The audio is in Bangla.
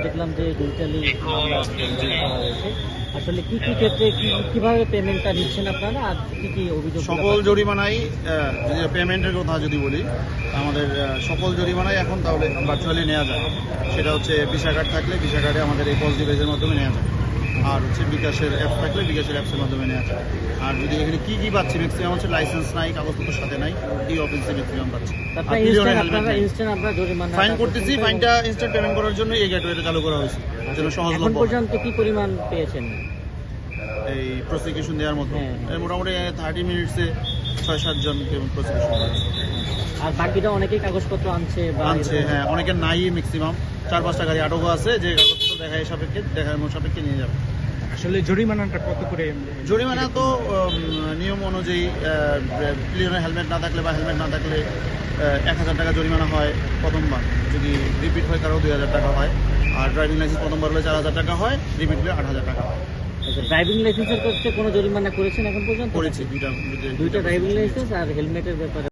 দেখলাম যে ডিজিটালি মামলা করা হয়েছে। আসলে কি কি ক্ষেত্রে কিভাবে পেমেন্টটা নিচ্ছেন আপনারা, আর কি কি অভিযোগ? সকল জরিমানাই পেমেন্টের কথা যদি বলি, আমাদের সকল জরিমানাই এখন তাহলে ভার্চুয়ালি নেওয়া যায়। সেটা হচ্ছে ভিসা কার্ড থাকলে ভিসা কার্ডে আমাদের এই পজ ডিভাইসের মাধ্যমে নেওয়া যায়, আর হচ্ছে বিকাশের অ্যাপ থাকলে বিকাশের অ্যাপসের মাধ্যমে নেওয়া যায়। আর যদি এখানে কি কি পাচ্ছি, ম্যাক্সিমাম হচ্ছে লাইসেন্স নাই, কাগজপত্র সাথে নাই, এই অফিসে ম্যাক্সিমাম পাচ্ছি। ফাইন করতেছি, ফাইনটা ইনস্ট্যান্ট পেমেন্ট করার জন্য এই গেটওয়েটা চালু করা হয়েছে, যেন সহজলভ্য। এখন পর্যন্ত কি পরিমাণ পেয়েছেন এই প্রসিকিউশন দেওয়ার মতো? মোটামুটি 30 মিনিটসে 6-7 জন প্রসিকিউশন করেছে। আর বাকিটা অনেকেই কাগজপত্র আনছে। হ্যাঁ, অনেকের নাই, ম্যাক্সিমাম 4-5টা গাড়ি আটকও আছে যে কাগজপত্র দেখার সাপেক্ষে নিয়ে যাবে। আসলে জরিমানাটা কত করে? জরিমানা তো নিয়ম অনুযায়ী ক্লিয়ার হেলমেট না থাকলে বা হেলমেট না থাকলে 1000 টাকা জরিমানা হয় প্রথমবার, যদি রিপিট হয় কারো 2000 টাকা হয়, আর ড্রাইভিং লাইসেন্স প্রথমবার হলে 4000 টাকা হয়, রিপিট হলে 8000 টাকা হয়। ড্রাইভিং লাইসেন্সের ক্ষেত্রে কোনো জরিমানা করেছেন এখন পর্যন্ত? করেছি, দুইটা ড্রাইভিং লাইসেন্স আর হেলমেটের ব্যাপারে।